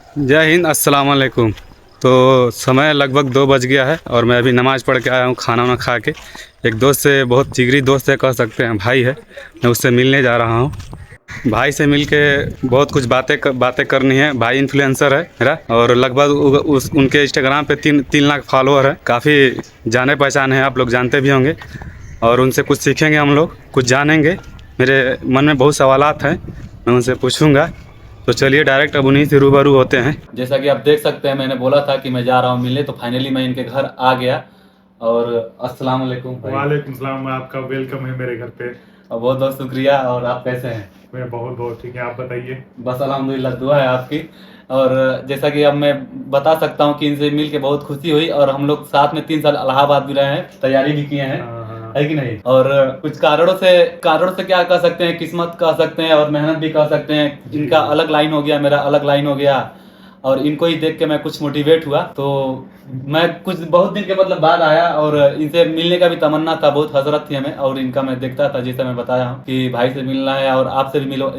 जय हिंद, अस्सलाम वालेकुम। तो समय लगभग 2 बज गया है और मैं अभी नमाज़ पढ़ के आया हूँ खाना वाना खा के। एक दोस्त से, बहुत जिगरी दोस्त है, कह सकते हैं भाई है, मैं उससे मिलने जा रहा हूँ। भाई से मिल के बहुत कुछ बातें करनी है। भाई इन्फ्लुएंसर है मेरा और लगभग उनके इंस्टाग्राम पे 3 लाख फॉलोअर है। काफ़ी जाने पहचाने हैं, आप लोग जानते भी होंगे। और उनसे कुछ सीखेंगे, हम लोग कुछ जानेंगे। मेरे मन में बहुत सवालात हैं, मैं उनसे पूछूंगा। तो चलिए डायरेक्ट अब उन्हीं से रूबरू होते हैं। जैसा कि आप देख सकते हैं, मैंने बोला था कि मैं जा रहा हूँ मिलने, तो फाइनली मैं इनके घर आ गया। और अस्सलाम वालेकुम भाई। वालेकुम सलाम, आपका वेलकम है मेरे घर पे। और बहुत बहुत शुक्रिया। और आप कैसे हैं? मैं बहुत बहुत ठीक है, आप बताइए। बस अल्हम्दुलिल्लाह, दुआ है आपकी। और जैसा कि अब मैं बता सकता हूँ कि इनसे मिल के बहुत खुशी हुई। और हम लोग साथ में 3 साल इलाहाबाद भी रहे हैं, तैयारी भी किए हैं, हाँ। है कि नहीं? और कुछ कारणों से क्या कह सकते हैं, किस्मत कह सकते हैं और मेहनत भी कह सकते हैं। जी। इनका अलग लाइन हो गया, मेरा अलग लाइन हो गया। और इनको ही देख के मैं कुछ मोटिवेट हुआ, तो मैं कुछ बहुत दिन के मतलब बाद आया। और इनसे मिलने का भी तमन्ना था, बहुत हसरत थी हमें। और इनका मैं देखता था, जैसे मैं बताया हूँ कि भाई से मिलना है और आपसे भी मिलो,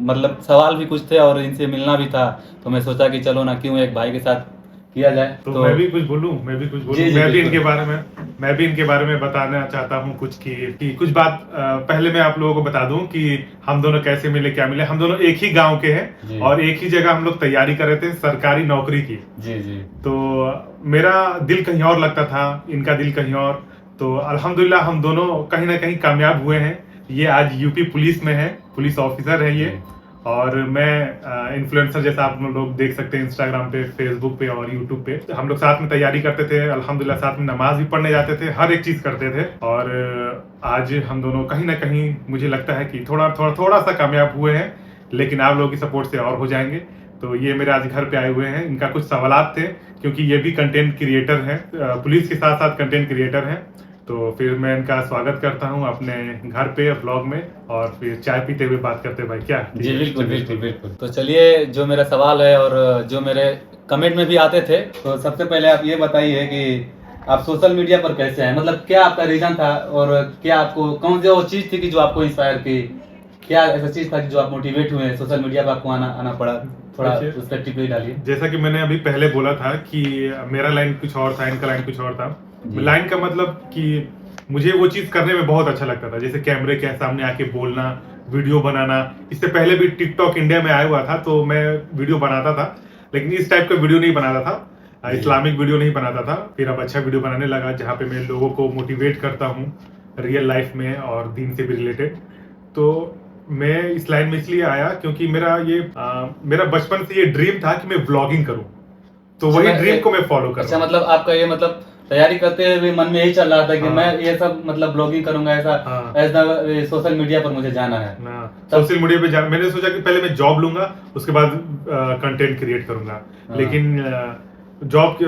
मतलब सवाल भी कुछ थे और इनसे मिलना भी था। तो मैं सोचा कि चलो ना, क्यों एक भाई के साथ किया जाए। तो मैं भी कुछ बोलूं, मैं भी इनके बारे में बताना चाहता हूँ कुछ कि कुछ बात पहले मैं आप लोगों को बता दूं कि हम दोनों कैसे मिले, क्या मिले। हम दोनों एक ही गांव के हैं और एक ही जगह हम लोग तैयारी कर रहे थे सरकारी नौकरी की। जी जी। तो मेरा दिल कहीं और लगता था, इनका दिल कहीं और। तो अल्हम्दुलिल्लाह हम दोनों कहीं ना कहीं कामयाब हुए हैं। ये आज यूपी पुलिस में है, पुलिस ऑफिसर है ये। और मैं इन्फ्लुएंसर, जैसा आप लोग देख सकते हैं इंस्टाग्राम पे, फेसबुक पे और यूट्यूब पे। हम लोग साथ में तैयारी करते थे, अल्हम्दुलिल्लाह साथ में नमाज भी पढ़ने जाते थे, हर एक चीज करते थे। और आज हम दोनों कहीं ना कहीं मुझे लगता है कि थोड़ा सा कामयाब हुए हैं, लेकिन आप लोगों की सपोर्ट से और हो जाएंगे। तो ये मेरे आज घर पे आए हुए हैं, इनका कुछ सवालात थे, क्योंकि ये भी कंटेंट क्रिएटर हैं, पुलिस के साथ साथ कंटेंट क्रिएटर हैं। तो फिर मैं इनका स्वागत करता हूँ अपने घर पे ब्लॉग में, और फिर चाय पीते हुए बात करते हैं भाई, क्या? जी बिल्कुल बिल्कुल बिल्कुल। तो चलिए, जो मेरा सवाल है और जो मेरे कमेंट में भी आते थे, तो सबसे पहले आप ये बताइए कि आप सोशल मीडिया पर कैसे हैं, मतलब क्या आपका रीजन था और क्या आपको कौन सी वो चीज़ थी कि जो आपको इंस्पायर की? क्या ऐसा चीज़ था कि जो आप मोटिवेट हुए सोशल मीडिया पर आपको आना पड़ा? थोड़ा उस पर टिप्पणी डालिए। जैसा कि मैंने अभी पहले बोला था कि मेरा लाइन कुछ और था, इनका लाइन कुछ और था। लाइन का मतलब कि मुझे वो चीज करने में बहुत अच्छा लगता था, जैसे कैमरे के सामने आके बोलना, वीडियो बनाना। इससे पहले भी टिकटॉक इंडिया में आया हुआ था, तो मैं वीडियो बनाता था, लेकिन इस टाइप का वीडियो नहीं बनाता था, इस्लामिक वीडियो नहीं बनाता था। फिर अब अच्छा वीडियो बनाने लगा, जहाँ पे मैं लोगों को मोटिवेट करता हूँ रियल लाइफ में और दीन से भी रिलेटेड। तो मैं इस लाइन में इसलिए आया क्योंकि मेरा बचपन से ये ड्रीम था कि मैं व्लॉगिंग करूं, तो वही ड्रीम को मैं फॉलो कर रहा हूं। अच्छा, मतलब आपका ये मतलब तैयारी करते हुए मन में यही चल रहा था कि मैं ये सब मतलब ब्लॉगिंग करूंगा, ऐसा सोशल मीडिया पर मुझे जाना है। सोशल मीडिया पे जाना, मैंने सोचा कि पहले मैं जॉब लूंगा, उसके बाद कंटेंट क्रिएट करूंगा। लेकिन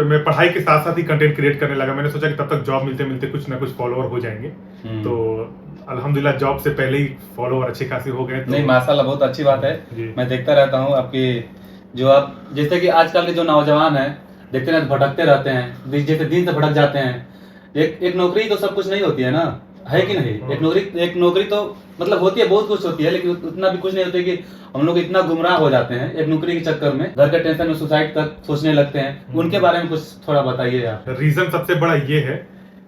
मैं पढ़ाई के साथ साथ ही कंटेंट क्रिएट करने लगा। मैंने सोचा कि तब तक जॉब मिलते मिलते कुछ ना कुछ फॉलोअर हो जाएंगे। तो अल्हम्दुलिल्लाह जॉब से पहले ही फॉलोअर अच्छे खासे हो गए। नहीं, माशाल्लाह, बहुत अच्छी बात है। मैं देखता रहता हूँ आपकी, जो आप जैसे कि आजकल के जो नौजवान हैं, देखते हैं भटकते रहते हैं, जैसे दिन से भटक जाते हैं। एक नौकरी तो सब कुछ नहीं होती है ना, है कि नहीं? एक नौकरी तो मतलब होती है, बहुत कुछ होती है, लेकिन उतना भी कुछ नहीं होती कि हम लोग इतना गुमराह हो जाते हैं एक नौकरी के चक्कर में, घर के टेंशन में सुसाइड तक सोचने लगते हैं। उनके बारे में कुछ थोड़ा बताइए आप। रीजन सबसे बड़ा ये है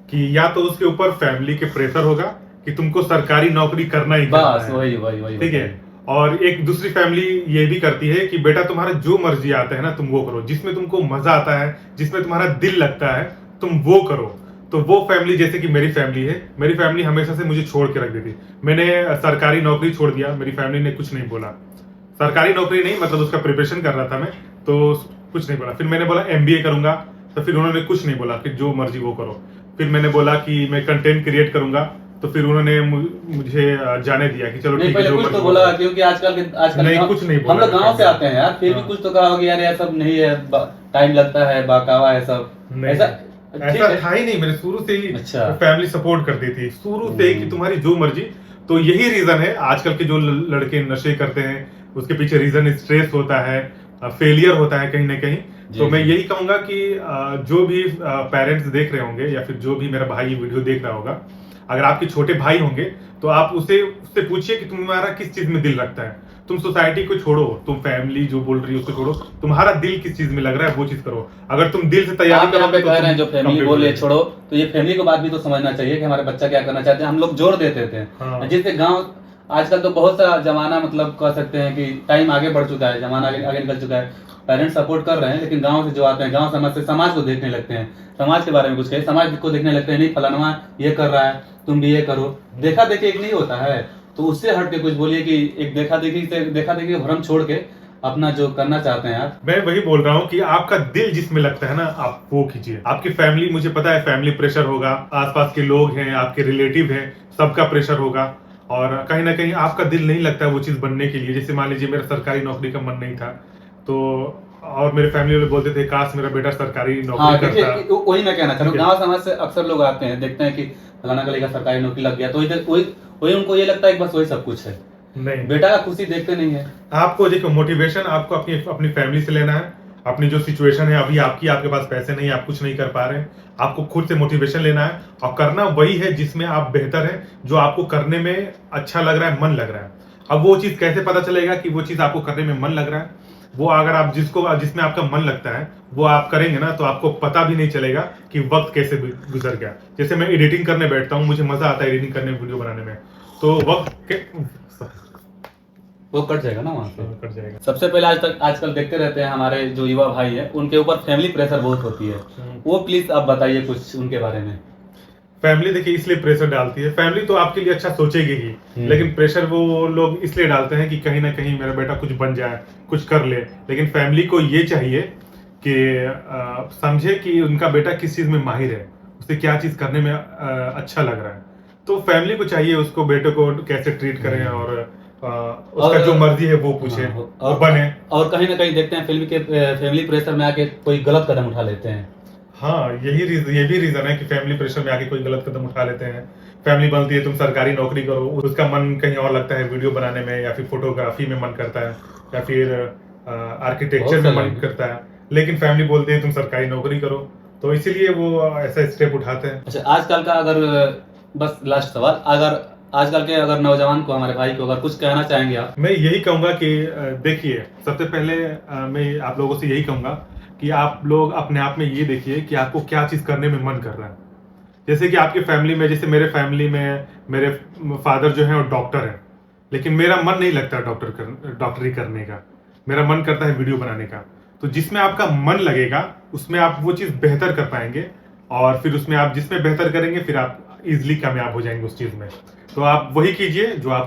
कि या तो उसके ऊपर फैमिली के प्रेशर होगा कि तुमको सरकारी नौकरी करना ही करना है, वही ठीक है। और एक दूसरी फैमिली ये भी करती है कि बेटा तुम्हारा जो मर्जी आता है ना तुम वो करो, जिसमें तुमको मजा आता है, जिसमें तुम्हारा दिल लगता है, तुम वो करो। तो वो फैमिली, जैसे कि मेरी फैमिली है, मेरी फैमिली हमेशा से मुझे छोड़ के रख देती। मैंने सरकारी नौकरी छोड़ दिया, मेरी फैमिली ने कुछ नहीं बोला। सरकारी नौकरी नहीं, मतलब उसका प्रिपरेशन कर रहा था मैं, तो कुछ नहीं बोला। फिर मैंने बोला MBA करूंगा, तो फिर उन्होंने कुछ नहीं बोला, फिर जो मर्जी वो करो। फिर मैंने बोला कि मैं कंटेंट क्रिएट करूंगा, तो फिर उन्होंने मुझे जाने दिया कि चलो ठीक है। कुछ तो बोला, क्योंकि आजकल नहीं, कुछ नहीं बोला। हम लोग गांव से आते हैं यार, फिर भी कुछ तो कहा होगा यार, ये सब नहीं है, टाइम लगता है, बाकावा है सब। ऐसा था ही नहीं, मेरे शुरू से ही फैमिली सपोर्ट करती थी, शुरू से ही कि तुम्हारी जो मर्जी। तो यही रीजन है आजकल के जो लड़के नशे करते हैं, उसके पीछे रीजन स्ट्रेस होता है, फेलियर होता है कहीं ना कहीं। तो मैं यही कहूंगा कि जो भी पेरेंट्स देख रहे होंगे, या फिर जो भी मेरा भाई वीडियो देख रहा होगा, अगर आपके छोटे भाई होंगे तो आप उससे पूछिए कि तुम्हारा किस चीज में दिल रखता है। तुम सोसाइटी को छोड़ो, तुम फैमिली जो बोल रही है उसको छोड़ो, तुम्हारा दिल किस चीज में लग रहा है वो चीज करो। अगर तुम दिल से तैयारी आप यहाँ पे तो कह रहे हैं जो तुम फैमिली complete बोल हो रही है जाएगी। छोड़ो, तो ये फैमिली को बात भी तो समझना चाहिए कि हमारे बच्चा क्या करना चाहते हैं। हम लोग जोर देते थे हाँ। जिससे गांव, आजकल तो बहुत सा जमाना मतलब कह सकते हैं कि टाइम आगे बढ़ चुका है, जमाना आगे निकल चुका है, पेरेंट्स सपोर्ट कर रहे हैं, लेकिन गांव से जो आते हैं, गांव समाज से समाज को देखने लगते हैं, समाज के बारे में कुछ कहे, समाज को देखने लगते हैं, नहीं फलाना ये कर रहा है तुम भी ये करो। देखा देखी एक नहीं होता है, तो उससे हट के कुछ बोलिए कि एक देखा देखी भ्रम छोड़ के अपना जो करना चाहते हैं आप। मैं वही बोल रहा हूँ कि आपका दिल जिसमें लगता है ना आप वो कीजिए। आपकी फैमिली, मुझे पता है फैमिली प्रेशर होगा, आसपास के लोग हैं, आपके रिलेटिव हैं, सबका प्रेशर होगा, और कहीं ना कहीं आपका दिल नहीं लगता है वो चीज बनने के लिए। जैसे मान लीजिए मेरा सरकारी नौकरी का मन नहीं था, तो और मेरे फैमिली वाले बोलते थे काश मेरा बेटा सरकारी हाँ नौकरी देखिए, करता। वही मैं कहना चाह रहा हूँ, ठीक है। गाँव समाज से अक्सर लोग आते हैं, देखते हैं कि फलाना का लड़का सरकारी नौकरी लग गया, तो वही उनको ये लगता है कि बस वही सब कुछ है, नहीं, बेटा का खुशी देखते नहीं है। आपको देखो मोटिवेशन आपको अपनी अपनी फैमिली से लेना है। अपनी जो सिचुएशन है अभी आपके पास पैसे नहीं, आप कुछ नहीं कर पा रहे हैं, आपको खुद से मोटिवेशन लेना है और करना वही है जिसमें आप बेहतर है, जो आपको करने में अच्छा लग रहा है, मन लग रहा है। अब वो चीज कैसे पता चलेगा कि वो चीज आपको करने में मन लग रहा है? वो अगर आप जिसमें आपका मन लगता है वो आप करेंगे ना, तो आपको पता भी नहीं चलेगा कि वक्त कैसे गुजर गया। जैसे मैं एडिटिंग करने बैठता हूँ, मुझे मजा आता है एडिटिंग करने, वीडियो बनाने में, तो वो कट जाएगा ना वहाँ से। कट जाएगा। सबसे पहले आजकल देखते रहते हैं हमारे जो युवा भाई हैं, उनके ऊपर फैमिली प्रेशर बहुत होती है, वो प्लीज आप बताइए कुछ उनके बारे में। फैमिली देखिए इसलिए प्रेशर डालती है, फैमिली तो आपके लिए अच्छा सोचेगी ही, लेकिन प्रेशर वो लोग इसलिए डालते हैं कि कहीं ना कहीं मेरा बेटा कुछ बन जाए, कुछ कर ले। लेकिन फैमिली को ये चाहिए कि समझे कि उनका बेटा किस चीज में माहिर है, उसे क्या चीज करने में अच्छा लग रहा है। तो फैमिली को चाहिए उसको बेटे को कैसे ट्रीट करें और उसका जो मर्जी है वो पूछे और बने। और कहीं ना कहीं देखते हैं फैमिली प्रेशर में आके कोई गलत कदम उठा लेते हैं। हाँ, ये भी रीजन है कि फैमिली प्रेशर में आके कोई गलत कदम उठा लेते हैं। फैमिली बोलती है तुम सरकारी नौकरी करो, उसका मन कहीं और लगता है, वीडियो बनाने में या फिर फोटोग्राफी में मन करता है या फिर आर्किटेक्चर में मन करता है, लेकिन फैमिली बोलती है तुम सरकारी नौकरी करो, तो इसीलिए वो ऐसा स्टेप उठाते हैं। अच्छा, आजकल का अगर बस लास्ट सवाल, अगर आजकल के अगर नौजवान को, हमारे भाई को अगर कुछ कहना चाहेंगे आप? मैं यही कहूंगा कि देखिए, सबसे पहले मैं आप लोगों से यही कहूंगा कि आप लोग अपने आप में ये देखिए कि आपको क्या चीज करने में मन कर रहा है। जैसे कि आपकी फैमिली में, जैसे मेरे फैमिली में मेरे फादर जो है वो डॉक्टर है, लेकिन मेरा मन नहीं लगता डॉक्टरी करने का, मेरा मन करता है वीडियो बनाने का। तो जिसमें आपका मन लगेगा उसमें आप वो चीज बेहतर कर पाएंगे, और फिर उसमें आप जिसमें बेहतर करेंगे फिर आप इजिली कामयाब हो जाएंगे उस चीज में। तो आप वही कीजिए जो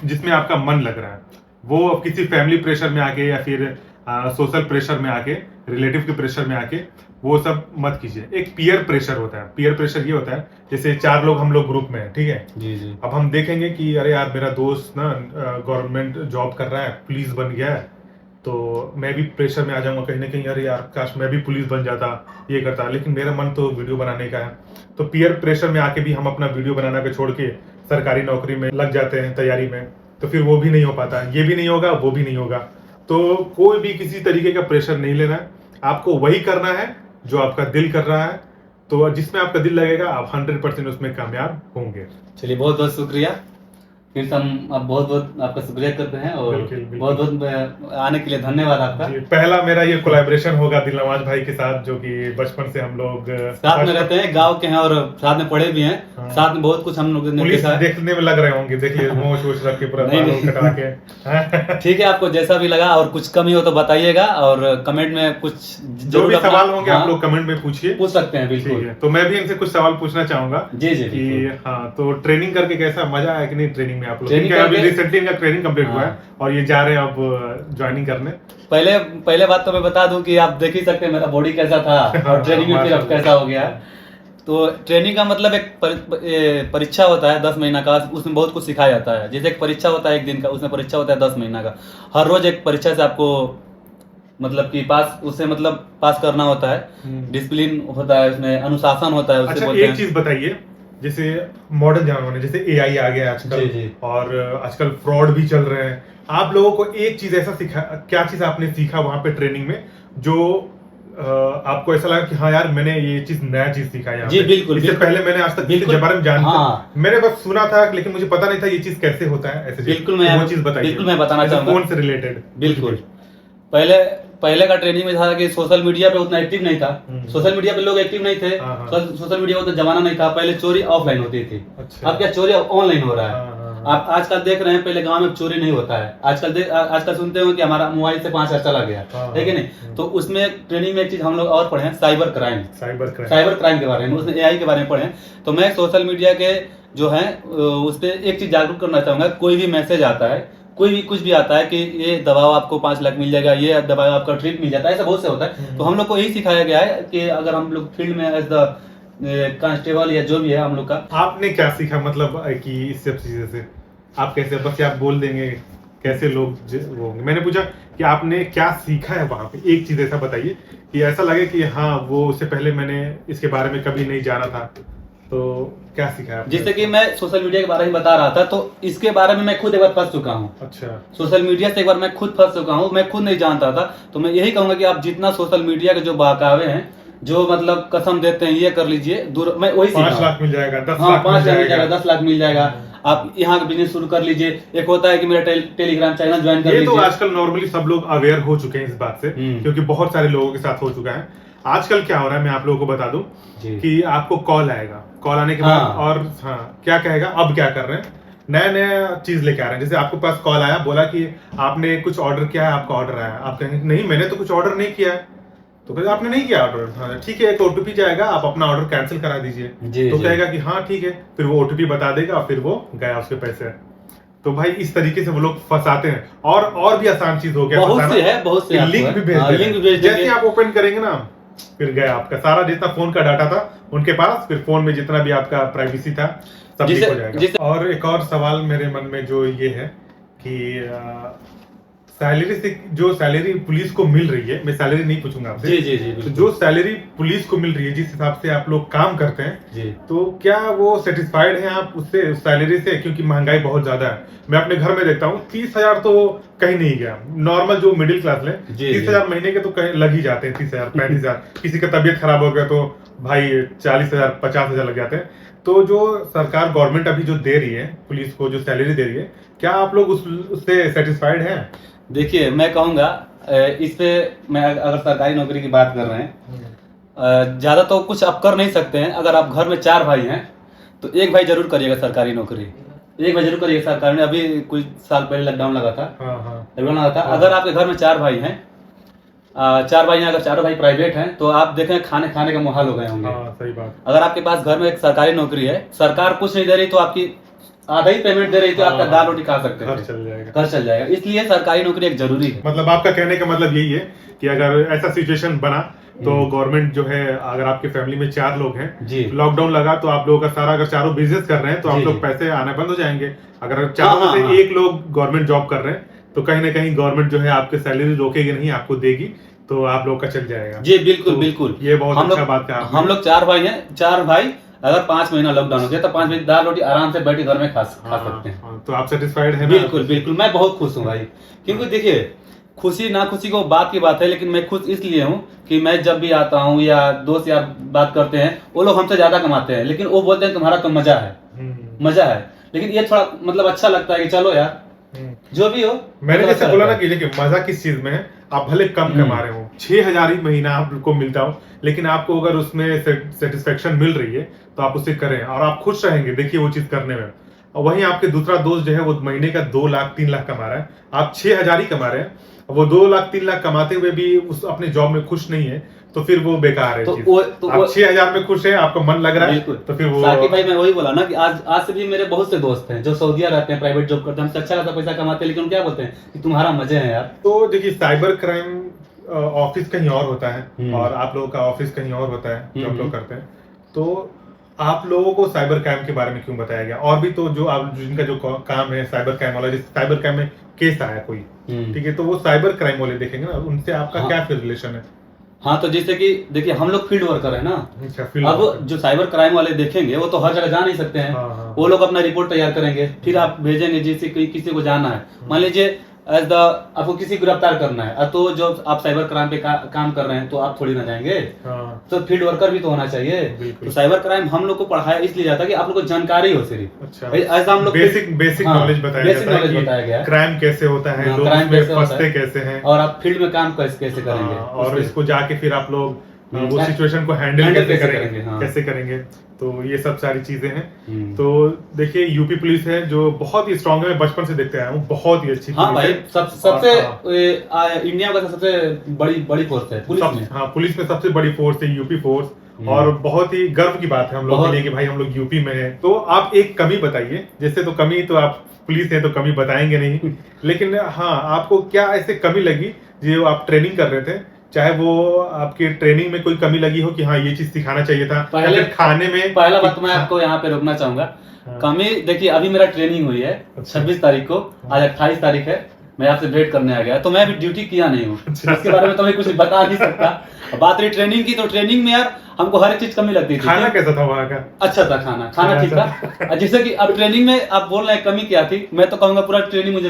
जिसमें आपका मन लग रहा है। वो किसी फैमिली प्रेशर में आके या फिर सोशल प्रेशर में आके, रिलेटिव के प्रेशर में आके वो सब मत कीजिए। एक पीयर प्रेशर होता है। पीयर प्रेशर ये होता है जैसे 4 लोग हम लोग ग्रुप में हैं, ठीक है जी जी। अब हम देखेंगे कि अरे यार मेरा दोस्त ना गवर्नमेंट जॉब कर रहा है, पुलिस बन गया है, तो मैं भी प्रेशर में आ जाऊंगा कहीं ना कहीं, अरे यार काश मैं भी पुलिस बन जाता, ये करता, लेकिन मेरा मन तो वीडियो बनाने का है। तो पीयर प्रेशर में आके भी हम अपना वीडियो बनाना पे छोड़ के सरकारी नौकरी में लग जाते हैं तैयारी में, तो फिर वो भी नहीं हो पाता, ये भी नहीं होगा, वो भी नहीं होगा। तो कोई भी किसी तरीके का प्रेशर नहीं लेना है, आपको वही करना है जो आपका दिल कर रहा है। तो जिसमें आपका दिल लगेगा आप 100% उसमें कामयाब होंगे। चलिए, बहुत बहुत शुक्रिया। फिर से हम आप बहुत बहुत आपका शुक्रिया करते हैं, और बिल्कुल। बहुत बहुत आने के लिए धन्यवाद आपका। पहला मेरा ये कोलैबोरेशन होगा दिलनवाज भाई के साथ, जो कि बचपन से हम लोग साथ में रहते हैं, गांव के हैं और साथ में पढ़े भी हैं। हाँ। साथ में बहुत कुछ हम लोग ने पुलिस देखा है। देखने में लग रहे होंगे, देखिए मोछ वोछ रख के पूरा नहीं, बाल नहीं। कटा के। ठीक है, आपको जैसा भी लगा और कुछ कमी हो तो बताइएगा, और कमेंट में कुछ जो भी अपना- सवाल होंगे हाँ, आप लोग कमेंट में पूछिए, पूछ सकते हैं, ठीक बिल्कुल। है। तो मैं भी इनसे कुछ सवाल पूछना चाहूंगा जी जी, कि बिल्कुल। हाँ, तो ट्रेनिंग करके कैसा मजा आया कि नहीं ट्रेनिंग में आप लोग? ट्रेनिंग क्योंकि अभी करके- रिसेंटली इनका ट्रेनिंग कंप्लीट हुआ है हाँ। और ये जा रहे हैं अब ज्वाइनिंग करने। पहले बात तो मैं बता दूं कि आप देख ही सकते हैं मेरा बॉडी कैसा था और ट्रेनिंग में फिर अब कैसा हो गया। तो ट्रेनिंग का मतलब एक परीक्षा होता है 10 महीना का, उसमें बहुत कुछ सिखाया जाता है। जैसे एक परीक्षा होता है 1 दिन का, उसमें परीक्षा होता है 10 महीना का। हर रोज एक परीक्षा से आपको मतलब कि पास करना होता है। डिसिप्लिन होता है, उसमें अनुशासन होता है, उससे अच्छा, बोलते एक हैं। चीज बताइए, जैसे मॉडर्न जमाने जैसे एआई आ गया आजकल, जी, जी। और आजकल फ्रॉड भी चल रहे हैं। आप लोगों को एक चीज ऐसा सीखा, क्या चीज आपने सीखा वहां पे ट्रेनिंग में जो आपको ऐसा लगा कि हाँ यार मैंने ये चीज नया चीज सीखा यहाँ जी, पे? बिल्कुल, इससे बिल्कुल। पहले मैंने आज तक बिल्कुल। इसके बारे में जानता हाँ। मैंने बस सुना था लेकिन मुझे पता नहीं था ये चीज कैसे होता है ऐसे बिल्कुल चीज। मैं वो चीज बताइए। बिल्कुल मैं बताना जैसे चाहूंगा। फोन से रिलेटेड। बिल्कुल। पहले पहले का ट्रेनिंग में था कि सोशल मीडिया पे उतना एक्टिव नहीं था। सोशल मीडिया पे लोग एक्टिव नहीं थे। हाँ, हाँ। सोशल मीडिया का तो जमाना नहीं था। पहले चोरी ऑफलाइन होती थी। अच्छा। अब क्या चोरी ऑनलाइन हो रहा हाँ, है। हाँ, हाँ। आप आजकल देख रहे हैं, पहले गांव में चोरी नहीं होता है। आजकल सुनते हो कि हमारा मोबाइल से 5,000 चला गया, हाँ, है कि नहीं? तो उसमें ट्रेनिंग में एक चीज हम लोग और पढ़े हैं, साइबर क्राइम। साइबर क्राइम के बारे में, उसमें एआई के बारे में पढ़े हैं। तो मैं सोशल मीडिया के जो है उस पर एक चीज जागरूक करना चाहूंगा। कोई भी मैसेज आता है, कोई भी कुछ भी आता है कि ये दबाव आपको 5 लाख मिल जाएगा, ये दबाव आपका ट्रिप मिल जाता है, ऐसा बहुत से होता है। तो हम लोग को यही सिखाया गया है कि अगर हम लोग फील्ड में एज द कांस्टेबल या जो भी है हम लोग का। आपने क्या सीखा मतलब कि इस सब चीजों से आप कैसे बस आप बोल देंगे कैसे लोग वो होंगे? मैंने पूछा कि आपने क्या सीखा है वहां पे, एक चीज ऐसा बताइए कि ऐसा लगे कि हाँ वो उससे पहले मैंने इसके बारे में कभी नहीं जाना था, तो क्या सीखा है? जैसे कि मैं सोशल मीडिया के बारे में बता रहा था, तो इसके बारे में मैं खुद एक बार फंस चुका हूँ। अच्छा। सोशल मीडिया से एक बार मैं खुद फंस चुका हूँ, मैं खुद नहीं जानता था। तो मैं यही कहूंगा कि आप जितना सोशल मीडिया के जो बहकावे हैं, जो मतलब कसम देते हैं ये कर लीजिए, दूर मैं वही 5 लाख मिल जाएगा, 10 हाँ, लाख 5 लाख मिल जाएगा, जाएगा। 10 लाख मिल जाएगा, आप यहाँ का बिजनेस शुरू कर लीजिए। एक होता है कि मेरा टेलीग्राम चैनल ज्वाइन कर ये तो लीजिए। आजकल नॉर्मली सब लोग अवेयर हो चुके हैं इस बात से, क्योंकि बहुत सारे लोगों के साथ हो चुका है। आजकल क्या हो रहा है मैं आप लोगों को बता दूं कि आपको कॉल आएगा, कॉल आने के बाद और हाँ क्या कहेगा, अब क्या कर रहे हैं, नया नया चीज लेके आ रहे हैं। जैसे आपके पास कॉल आया, बोला कि आपने कुछ ऑर्डर किया है, आपका ऑर्डर आया, आप कहेंगे नहीं मैंने तो कुछ ऑर्डर नहीं किया है, तो कहते आपने नहीं किया ऑर्डर, हाँ ठीक है, एक ओटीपी जाएगा, आप अपना ऑर्डर कैंसिल करा दीजिए। तो कहेगा कि हाँ ठीक है, फिर वो ओटीपी बता देगा, फिर वो गया उसके पैसे। तो भाई इस तरीके से वो लोग फंसाते हैं। और भी आसान चीज हो गया, बहुत से लिंक भी भेज जैसे आप ओपन करेंगे ना, फिर गया आपका सारा जितना फोन का डाटा था उनके पास, फिर फोन में जितना भी आपका प्राइवेसी था सब लीक हो जाएगा। और एक और सवाल मेरे मन में जो ये है कि सैलरी से जो सैलरी पुलिस को मिल रही है, मैं सैलरी नहीं पूछूंगा आपसे, जी, तो जो सैलरी पुलिस को मिल रही है जिस हिसाब से आप लोग काम करते हैं, तो क्या वो सेटिस्फाइड हैं आप उससे, सैलरी से? क्योंकि महंगाई बहुत ज्यादा है। मैं अपने घर में देखता हूँ 30,000 तो कहीं नहीं गया। नॉर्मल जो मिडिल क्लास ले 30,000 महीने के तो कहीं लग ही जाते हैं, 30,000 35,000। किसी का तबियत खराब हो गया तो भाई 40,000 50,000 लग जाते हैं। तो जो सरकार गवर्नमेंट अभी जो दे रही है पुलिस को, जो सैलरी दे रही है, क्या आप लोग उससे सेटिस्फाइड हैं? देखिए मैं कहूंगा इस पे, मैं अगर सरकारी नौकरी की बात कर रहे हैं, ज्यादा तो कुछ आप कर नहीं सकते हैं। अगर आप घर में 4 भाई हैं तो एक भाई जरूर करिएगा सरकारी नौकरी, एक भाई जरूर करिएगा सरकारी में। अभी कुछ साल पहले लॉकडाउन लगा था, लॉकडाउन लगा था। अगर आपके घर में 4 भाई हैं, 4 भाई हैं, अगर 4 भाई प्राइवेट हैं तो आप देखें खाने का मुहाल हो गए होंगे। सही बात। अगर आपके पास घर में एक सरकारी नौकरी है, सरकार कुछ नहीं दे रही तो आपकी आधा ही पेमेंट दे रही तो आपका दाल रोटी खा सकते हैं, घर चल जाएगा। इसलिए सरकारी नौकरी एक जरूरी है। मतलब आपका कहने का मतलब यही है कि अगर ऐसा सिचुएशन बना तो गवर्नमेंट जो है, अगर आपके फैमिली में 4 लोग हैं, लॉकडाउन लगा तो आप लोगों का सारा, अगर चारों बिजनेस कर रहे हैं तो आप लोग पैसे आना बंद हो जाएंगे। अगर 4 में से 1 लोग गवर्नमेंट जॉब कर रहे हैं तो कहीं ना कहीं गवर्नमेंट जो है आपके सैलरी रोकेगी नहीं, आपको देगी, तो आप लोग का चल जाएगा। जी बिल्कुल बिल्कुल, ये बहुत अच्छा बात कहा। हम लोग 4 भाई हैं, 4 भाई अगर 5 महीना लॉकडाउन हो गया तो 5 महीने दाल रोटी आराम से बैठ के घर में खा सकते हैं। तो आप सेटिस्फाइड हैं? बिल्कुल बिल्कुल, मैं बहुत खुश हूँ भाई। क्योंकि देखिए खुशी ना खुशी को बात की बात है, लेकिन मैं खुश इसलिए हूँ कि मैं जब भी आता हूँ या दोस्त यार बात करते हैं, वो लोग हमसे ज्यादा कमाते हैं, लेकिन वो बोलते हैं तुम्हारा तो मजा है। लेकिन ये थोड़ा मतलब अच्छा लगता है कि चलो यार जो भी हो। मैंने जैसे बोला ना कि देखिए मजा किस चीज में है, आप भले कम कमा रहे हो, 6,000 ही महीना आपको मिलता हो, लेकिन आपको अगर उसमें सेटिस्फेक्शन मिल रही है तो आप उसे करें और आप खुश रहेंगे देखिए वो चीज करने में। और वहीं आपके दूसरा दोस्त जो है वो महीने का 2 लाख 3 लाख कमा रहा है, आप 6,000 ही कमा रहे हैं, वो 2 लाख 3 लाख कमाते हुए भी उस अपने जॉब में खुश नहीं है, तो फिर वो बेकार है। आप 6,000 में खुश है, आपका मन लग रहा है, तो फिर वो साकिब भाई मैं वही बोला ना कि आज से भी मेरे बहुत से दोस्त हैं जो सऊदीया रहते हैं, प्राइवेट जॉब करते हैं, हमसे अच्छा खासा पैसा कमाते हैं, लेकिन क्या बोलते हैं कि तुम्हारा मजे है यार। तो देखिए साइबर क्राइम ऑफिस कहीं और होता है और आप लोगों का ऑफिस कहीं और होता है जो आप लोग करते हैं, तो आप लोगों को साइबर क्राइम के बारे में क्यों बताया गया? और भी तो जो आप जिनका जो काम है साइबर क्राइम वाला, जैसे साइबर क्राइम में केस आया कोई, ठीक है, तो वो साइबर क्राइम वाले देखेंगे ना, उनसे आपका क्या फिर रिलेशन है? हाँ तो जैसे कि देखिए हम लोग फील्ड वर्कर है ना, अब जो साइबर क्राइम वाले देखेंगे वो तो हर जगह जा नहीं सकते हैं। वो लोग अपना रिपोर्ट तैयार करेंगे, फिर आप भेजेंगे जिसे किसी को जाना है। मान लीजिए एज द आपको किसी को गिरफ्तार करना है, तो जो आप साइबर क्राइम पे काम कर रहे हैं तो आप थोड़ी ना जाएंगे। हाँ, तो फील्ड वर्कर भी तो होना चाहिए। बिल्कुल। तो साइबर क्राइम हम लोग को पढ़ाया इसलिए जाता है कि आप लोग को जानकारी हो सिर्फ। अच्छा, ऐसा हम लोग बेसिक हाँ, नॉलेज बताया बेसिक जाता है नॉलेज कि बताया गया है। क्राइम कैसे होता है, हाँ, लोग क्राइम इसमें कैसे होता फंसते है। कैसे हैं, और आप फील्ड में काम कैसे करेंगे, हाँ, और उसपे- इसको जाके फिर आप लोग वो हाँ, सिचुएशन को हैंडल हैंडल कैसे कैसे करेंगे, करेंगे, हाँ। कैसे करेंगे। तो ये सब सारी चीजें हैं। हम्म। तो देखिए यूपी पुलिस है जो बहुत ही स्ट्रांग है, मैं बचपन से देखते आया हूँ, बहुत ही अच्छी हाँ पुलिस भाई, है। सबसे और, इंडिया का सबसे बड़ी फोर्स है पुलिस में। हाँ, पुलिस में सबसे बड़ी फोर्स है यूपी फोर्स। हम्म। और बहुत ही गर्व की बात है हम लोग के बहुत। लिए कि भाई हम लोग यूपी में हैं। तो आप एक कमी बताइए, जैसे तो कमी तो आप पुलिस है तो कमी बताएंगे नहीं, लेकिन हाँ आपको क्या ऐसे कमी लगी जो आप ट्रेनिंग कर रहे थे, चाहे वो आपके ट्रेनिंग में कोई कमी लगी हो कि हाँ ये चीज सिखाना चाहिए था, या पहले फिर खाने में। पहला बात तो मैं आपको यहाँ पे रोकना चाहूंगा। हाँ। कमी देखिए, अभी मेरा ट्रेनिंग हुई है अच्छा। 26 तारीख को, आज 28 तारीख है, मैं आपसे वेट करने आ गया, तो मैं अभी ड्यूटी किया नहीं हूँ, अच्छा। इसके बारे में तो मैं कुछ बता नहीं सकता। बात रही ट्रेनिंग की, तो ट्रेनिंग में यार हमको हर एक चीज कमी लगती थी। खाना कैसा था वहाँ का? अच्छा था, खाना ठीक था। जैसे कि अब ट्रेनिंग में आप बोल रहे हैं कमी क्या थी, मैं तो कहूंगा पूरा ट्रेनिंग मुझे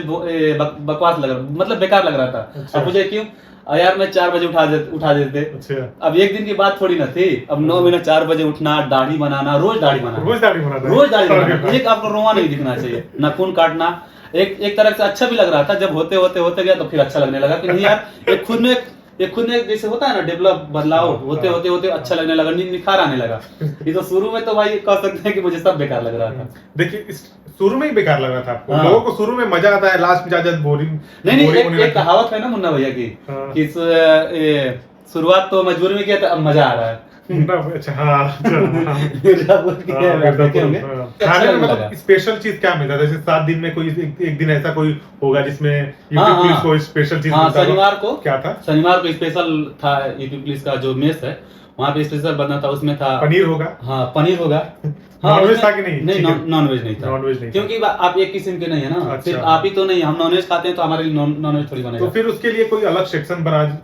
बकवास लग रहा, मतलब बेकार लग रहा था। अच्छा। अब मुझे क्यों यार, मैं 4 बजे उठा देते। अच्छा, अब एक दिन की बात थोड़ी ना थी, अब 9 महीना 4 बजे उठना, दाढ़ी बनाना, रोज दाढ़ी बनाना, रोज दाढ़ी बनाता है? रोज दाढ़ी अरे बनाना, वाह। एक आपको रोआ नहीं दिखना चाहिए, नाखून काटना। एक तरह से अच्छा भी लग रहा था, जब होते गया तो फिर अच्छा लगने लगा कि नहीं यार, एक खुद में जैसे होता है ना डेवलप, बदलाव होते अच्छा लगने लगा, निखार आने लगा। ये तो शुरू में तो भाई कह सकते हैं कि मुझे सब बेकार लग रहा था। देखिए शुरू में ही बेकार लग रहा था आपको, हाँ। लोगों को शुरू में मजा आता है, लास्ट में ज्यादा बोरिंग। नहीं, एक कहावत है ना मुन्ना भैया की, हाँ। कि शुरुआत तो मजबूरी में किया था, अब मजा आ रहा है। अच्छा, हाँ, मिर्जापुर की है, आप देखे होंगे। अच्छा खाने में लगने लगा। मतलब स्पेशल चीज क्या मिलता था? जैसे 7 दिन में कोई एक दिन ऐसा कोई होगा जिसमें यूपी हाँ, पुलिस हाँ। को स्पेशल चीज हाँ, मिलता था? शनिवार को क्या था? शनिवार को स्पेशल था, यूपी पुलिस का जो मेस है वहाँ पे स्पेशल बनना था, उसमें था पनीर होगा? हाँ, पनीर होगा। हाँ, नॉनवेज उसमें- था कि नहीं? नहीं, चिकन? नॉनवेज नहीं था। नॉनवेज नहीं था। क्योंकि आप एक किस्म के नहीं है ना, अच्छा। सिर्फ आप ही तो नहीं, हम नॉनवेज खाते हैं तो हमारे लिए नॉनवेज थोड़ी बनेगा। तो फिर उसके लिए कोई अलग सेक्शन बना,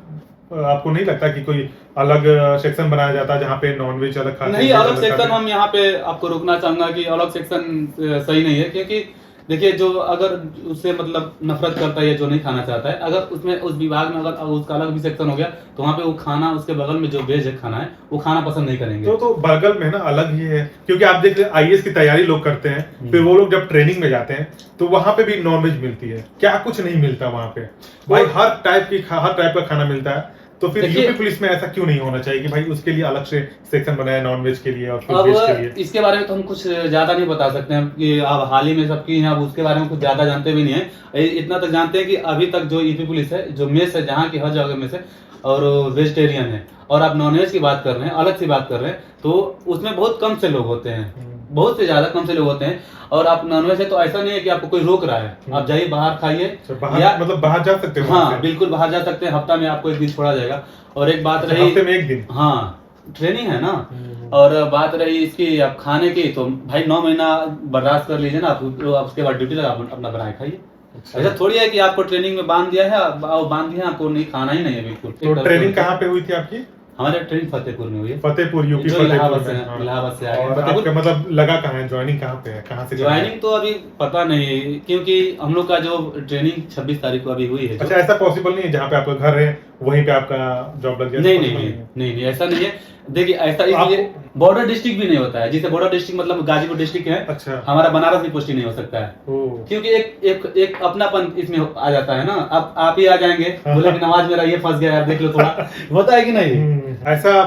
आपको नहीं लगता कि कोई अलग सेक्शन बनाया जाता जहाँ पे नॉनवेज अलग खाते हैं, नहीं, वेज अलग सेक्शन खाते हैं? हम यहाँ पे आपको रोकना चाहूंगा कि अलग सेक्शन सही नहीं है, क्योंकि देखिए जो अगर उससे मतलब नफरत करता है या जो नहीं खाना चाहता है, अगर उसमें उस विभाग में अगर उसका अलग भी सेक्शन हो गया तो वहाँ पे वो खाना, उसके बगल में जो वेज है खाना है वो खाना पसंद नहीं करेंगे। तो बगल में ना अलग ही है, क्योंकि आप देख रहे आईएएस की तैयारी लोग करते हैं, फिर वो लोग जब ट्रेनिंग में जाते हैं तो वहां पे भी नॉनवेज मिलती है, क्या कुछ नहीं मिलता वहां पे भाई? हर टाइप का खाना मिलता है। तो फिर देखिए- यूपी पुलिस में ऐसा क्यों नहीं होना चाहिए कि भाई उसके लिए अलग से सेक्शन बनाया नॉनवेज के लिए और फिर वेज के लिए? अब इसके बारे में तो हम कुछ ज्यादा नहीं बता सकते हैं कि अब हाल ही में सबकी हैं, अब उसके बारे में कुछ ज्यादा जानते भी नहीं है। इतना तक जानते हैं कि अभी तक जो यूपी पुलिस है, जो मेस है जहाँ की हर जगह में से, और वेजिटेरियन है, और आप नॉनवेज की बात कर रहे हैं, अलग सी बात कर रहे हैं, तो उसमें बहुत कम से लोग होते हैं, बहुत से ज्यादा कम से लोग होते हैं। और आप नॉनवेज है तो ऐसा नहीं है कि आपको कोई रोक रहा है, आप जाइए बाहर खाइए, अच्छा, बाहर मतलब बाहर जा सकते हो? हाँ बिल्कुल बाहर जा सकते हैं, हफ्ता में आपको एक दिन छोड़ा जाएगा। और एक बात रही, हफ्ते में एक दिन? हाँ, ट्रेनिंग है ना। और बात रही इसकी आप खाने की, तो भाई 9 महीना बर्दाश्त कर लीजिए ना आप, उसके बाद ड्यूटी लगा अपना बनाए खाइए। ऐसा थोड़ी है कि आपको ट्रेनिंग में बांध दिया है, बांध दिया, आपको नहीं खाना ही नहीं है बिल्कुल। तो ट्रेनिंग कहाँ पे हुई थी आपकी? हमारे ट्रेनिंग फतेहपुर में हुई है। फतेहपुर, यूपी जो फतेहपुर इलाहाबाद से में, हाँ। इलाहाबाद से आए हैं। और फतेहपुर- आपका मतलब लगा कहाँ है, ज्वाइनिंग कहाँ पे है, कहाँ से करना है? ज्वाइनिंग तो अभी पता नहीं, क्योंकि हम लोग का जो ट्रेनिंग 26 तारीख को अभी हुई है। अच्छा, ऐसा पॉसिबल नहीं है जहाँ पे आपका घर है वहीं पे आपका जॉब लग जाए? नहीं, ऐसा नहीं है। देखिए ऐसा इसलिए बॉर्डर डिस्ट्रिक्ट भी नहीं होता है, जिसे बॉर्डर डिस्ट्रिक्ट मतलब गाजीपुर डिस्ट्रिक्ट है। अच्छा। हमारा बनारस भी पोस्टिंग नहीं हो सकता है, ओह। क्योंकि एक अपनापन इसमें आ जाता है ना। अब आप ही आ जाएंगे, बोले कि नमाज मेरा ये फंस गया यार, देख लो थोड़ा, होता है कि नहीं? ऐसा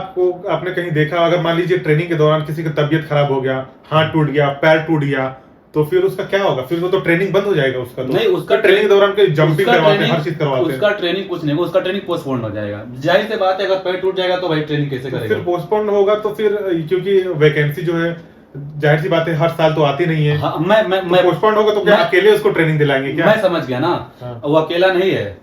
आपने कहीं देखा, अगर मान लीजिए ट्रेनिंग के दौरान किसी की तबीयत खराब हो गया, हाथ टूट गया, पैर टूट गया, तो फिर उसका क्या होगा? फिर वो तो ट्रेनिंग बंद हो जाएगा उसका। तो नहीं, उसका ट्रेनिंग के दौरान कोई जंपिंग उसका करवाते हैं, ट्रेनिंग- हर चीज करवाते हैं। उसका ट्रेनिंग कुछ नहीं, उसका ट्रेनिंग पोस्टपोन हो जाएगा। जाहिर सी बात है, अगर पैर टूट जाएगा तो भाई ट्रेनिंग कैसे तो करेगा? फिर पोस्टपोन होगा तो फिर, क्योंकि वैकेंसी जो है जाहिर सी बात है हर साल तो आती नहीं है। हाँ, मैं पोस्टपोन होगा तो क्या मैं- अकेले उसको ट्रेनिंग दिलाएंगे क्या? मैं समझ गया ना। हाँ। वो अकेला नहीं है,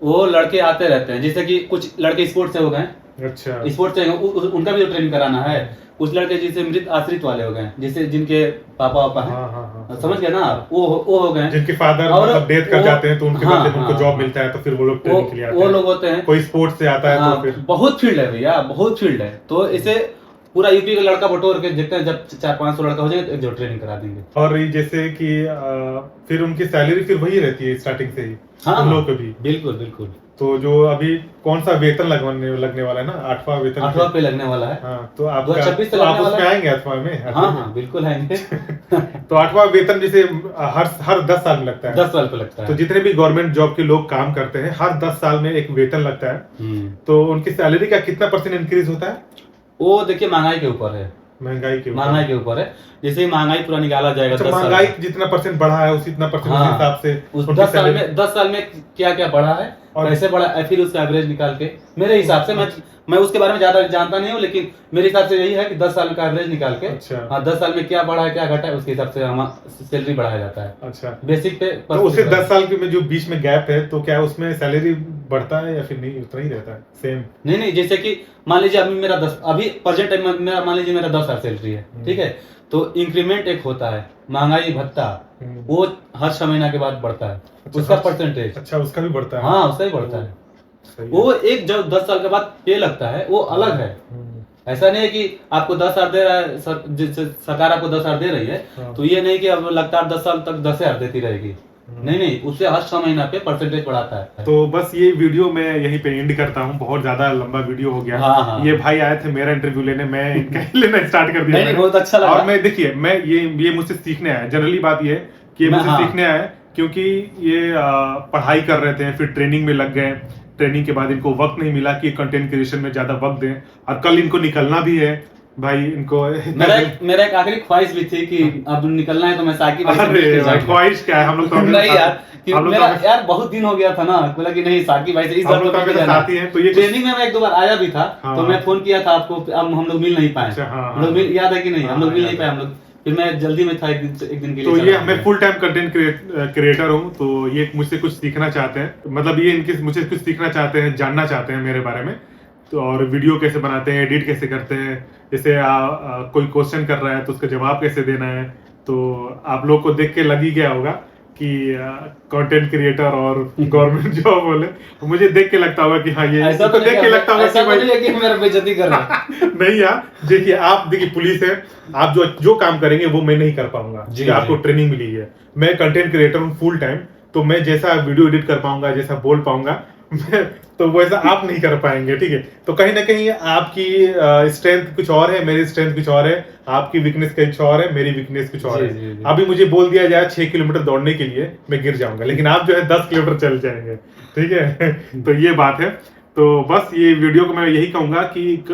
वो लड़के आते रहते हैं, जैसे कि कुछ लड़के स्पोर्ट्स से हो गए, अच्छा। स्पोर्ट्स से उनका भी तो ट्रेनिंग कराना है। कुछ लड़के जिसे मृत आश्रित वाले हो गए, जिसे जिनके पापा वापा हैं, हाँ। समझ गया ना आप, वो हो गए, जिनके फादर और मतलब डेथ कर वो- जाते हैं तो उनके हाँ, बाद जब उनको हाँ, जॉब हाँ। मिलता है तो फिर वो लोग ट्रेनिंग के लिए आते वो हैं। लोग होते हैं। कोई स्पोर्ट्स से आता है हाँ, तो फिर बहुत फील्ड है भैया, बहुत फील्ड है। तो इसे पूरा यूपी का लड़का बटोर के देखते हैं, जब 400-500 लड़का हो जाएगा जो ट्रेनिंग करा देंगे। और ये जैसे कि फिर उनकी सैलरी फिर वही रहती है स्टार्टिंग से ही, हाँ हम लोग को भी। बिल्कुल बिल्कुल। तो जो अभी कौन सा वेतन लगने वाला है ना, 8वां वेतन 8वां पे लगने वाला है। हाँ, तो आपका 2026 से तो आप लगने वाला उसमें है। आएंगे 8वां में? हाँ हाँ बिल्कुल आएंगे। तो 8वां वेतन जैसे हर 10 साल में लगता है। 10 साल पे लगता तो है। जितने भी गवर्नमेंट जॉब के लोग काम करते हैं हर 10 साल में एक वेतन लगता है। तो उनकी सैलरी का कितना % इंक्रीज होता है? वो देखिए महंगाई के ऊपर है, महंगाई के ऊपर। महंगाई के ऊपर है। जैसे ही महंगाई पूरा निकाला जाएगा, अच्छा, 10 साल महंगाई में। जितना % बढ़ा है उसी इतना % उस हाँ, हिसाब से उस उनकी 10 साल सैलरी- में 10 साल में क्या क्या बढ़ा है और- कैसे बढ़ा है, फिर उसका एवरेज निकाल के मेरे हिसाब से, मैं उसके बारे में ज्यादा जानता नहीं हूँ, लेकिन मेरे हिसाब से यही है कि 10 साल का एवरेज निकाल के, अच्छा। हाँ 10 साल में क्या बढ़ा है क्या घटा है उसके हिसाब से हमारा सैलरी बढ़ाया जाता है। अच्छा, बेसिक पे तो उससे 10 साल के में जो बीच में गैप है, तो क्या उसमें सैलरी बढ़ता है या फिर नहीं, उतना ही रहता है सेम? नहीं, जैसे कि मान लीजिए अभी प्रेजेंट टाइम में मेरा मान लीजिए मेरा 10,000 सैलरी है, ठीक है, तो इंक्रीमेंट एक होता है महंगाई भत्ता, वो हर 6 महीना के बाद बढ़ता है। अच्छा, उसका हर- परसेंटेज, अच्छा, उसका भी बढ़ता है? हाँ उसका ही बढ़ता है। सही है। वो एक जब 10 साल के बाद पे लगता है वो अलग है। ऐसा नहीं है कि आपको 10,000 दे रहा है सरकार, आपको 10,000 दे रही है, हाँ। तो ये नहीं कि अब लगातार 10 साल तक 10,000 देती रहेगी। नहीं, उससे हर 6 महीना पे परसेंटेज बढ़ाता है। तो बस ये वीडियो मैं यहीं पे एंड करता हूँ, बहुत ज्यादा लंबा वीडियो हो गया। हाँ। ये भाई आए थे मेरा इंटरव्यू लेने, मैं इनका ही लेना स्टार्ट कर दिया नहीं, मैंने। बहुत अच्छा लगा। और मैं देखिए, मैं ये मुझसे सीखने आया, जनरली बात ये है कि ये मुझसे हाँ। सीखने आया क्योंकि ये पढ़ाई कर रहे थे, फिर ट्रेनिंग में लग गए। ट्रेनिंग के बाद इनको वक्त नहीं मिला कि कंटेंट क्रिएशन में ज्यादा वक्त दें, और कल इनको निकलना भी है भाई। इनको मेरा एक आखिरी ख्वाहिश भी थी कि अब निकलना है तो मैं साकी भाई से मिल के अरे जाऊंगा। ख्वाहिश क्या है, हम लोग तो नहीं यार, कि हम लोग मेरा तो- यार बहुत दिन हो गया था ना, बोला कि नहीं साकी भाई से इस हम बार लोग तो तो मिल हमेशा जाना। साथी हैं, तो ये ट्रेनिंग में मैं 1-2 बार आया भी था, हाँ। तो मैं फोन किया था आपको, अब हम लोग मिल नहीं पाए। अच्छा, हाँ, हम लोग मिल, याद है कि नहीं, हम लोग मिल हाँ, नहीं पाए हम लोग। फिर मैं जल्दी में था, एक दिन के लिए तो चला ये गया। मैं फुल टाइम कंटेंट क्रिएटर हूँ, तो ये मुझसे कुछ सीखना चाहते हैं, मतलब ये इनके मुझसे कुछ सीखना चाहते हैं, जानना चाहते हैं मेरे बारे में। तो और वीडियो कैसे बनाते हैं, एडिट कैसे करते हैं, जैसे कोई क्वेश्चन कर रहा है तो उसका जवाब कैसे देना है। तो आप लोग को देख के लग ही गया होगा कि कंटेंट क्रिएटर और गवर्नमेंट जॉब बोले, मुझे देख के लगता होगा कि हाँ ये ऐसा तो देख के लगता होगा ऐसा कि तो भाई नहीं है कि मेरा बेइज्जती कर रहा है। नहीं यार, देखिए आप देखिए पुलिस है, आप जो काम करेंगे वो मैं नहीं कर पाऊंगा, जी, कि आपको जी। ट्रेनिंग मिली है। मैं कंटेंट क्रिएटर हूँ फुल टाइम, तो मैं जैसा वीडियो एडिट कर पाऊंगा, जैसा बोल पाऊंगा तो वैसा आप नहीं कर पाएंगे, ठीक है। तो कहीं ना कहीं आपकी स्ट्रेंथ कुछ और है, मेरी स्ट्रेंथ कुछ और है, आपकी वीकनेस कुछ और है, मेरी वीकनेस कुछ और जी, है। जी, जी। अभी मुझे बोल दिया जाए 6 किलोमीटर दौड़ने के लिए, मैं गिर जाऊंगा, लेकिन आप जो है 10 किलोमीटर चल जाएंगे, ठीक है। तो ये बात है। तो बस ये वीडियो को मैं यही कहूंगा कि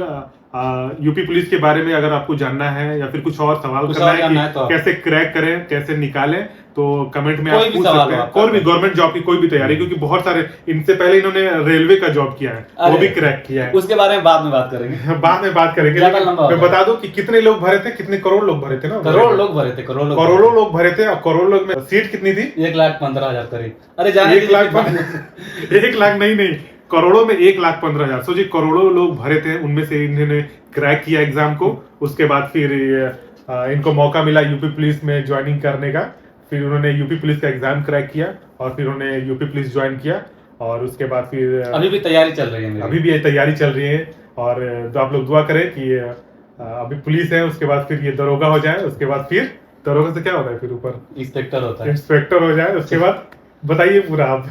यूपी पुलिस के बारे में अगर आपको जानना है या फिर कुछ और सवाल कुछ करना और है जानना है कि तो कैसे क्रैक करें, कैसे निकालें, तो कमेंट में कोई आप भी पूछ सवाल सकते हो हैं। आपका। कोई भी गवर्नमेंट जॉब की कोई भी तैयारी, क्योंकि बहुत सारे, इनसे पहले इन्होंने रेलवे का जॉब किया है, वो अरे, भी क्रैक किया है। उसके बारे में बाद में बात करेंगे। बाद में बात करेंगे, ज्यादा लेकिन लंबा हो मैं जाएगा। बता दूं कि कितने लोग भरे थे, कितने करोड़ लोग भरे थे ना, करोड़ लोग भरे थे, करोड़ों लोग भरे थे। और करोड़ लोग में सीट कितनी थी? 1,15,000 करीब। अरे जाने 1 लाख 1 लाख नहीं, करोड़ों में 1,15,000। सोचिए, करोड़ों लोग भरे थे, उनमें से इन्होंने क्रैक किया एग्जाम को। उसके बाद फिर इनको मौका मिला यूपी पुलिस में ज्वाइनिंग करने का। फिर उन्होंने यूपी पुलिस का एग्जाम क्रैक किया और फिर उन्होंने यूपी पुलिस ज्वाइन किया। और उसके बाद फिर अभी भी तैयारी चल रही है मेरी। अभी भी ये तैयारी चल रही है। और तो आप लोग दुआ करें कि अभी पुलिस है, उसके बाद फिर ये दरोगा हो जाए, उसके बाद फिर दरोगा से क्या होता है, फिर ऊपर इंस्पेक्टर होता है। इंस्पेक्टर हो जाए, उसके बाद बताइए पूरा आप।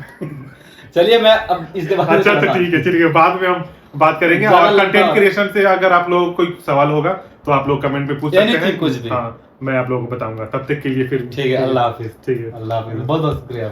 चलिए मैं अब इसके बारे में अच्छा बताता हूँ। ठीक है, चलिए बाद में हम बात करेंगे। ज्यादा और लंबा- कंटेंट क्रिएशन से अगर आप लोगों को कोई सवाल होगा तो आप लोग कमेंट में पूछ सकते Anything, हैं। कुछ भी। हाँ, मैं आप लोगों को बताऊंगा। तब तक के लिए फिर ठीक है, अल्लाह हाफिज। ठीक है। अल्लाह हाफिज, बहुत बहुत शुक्रिया।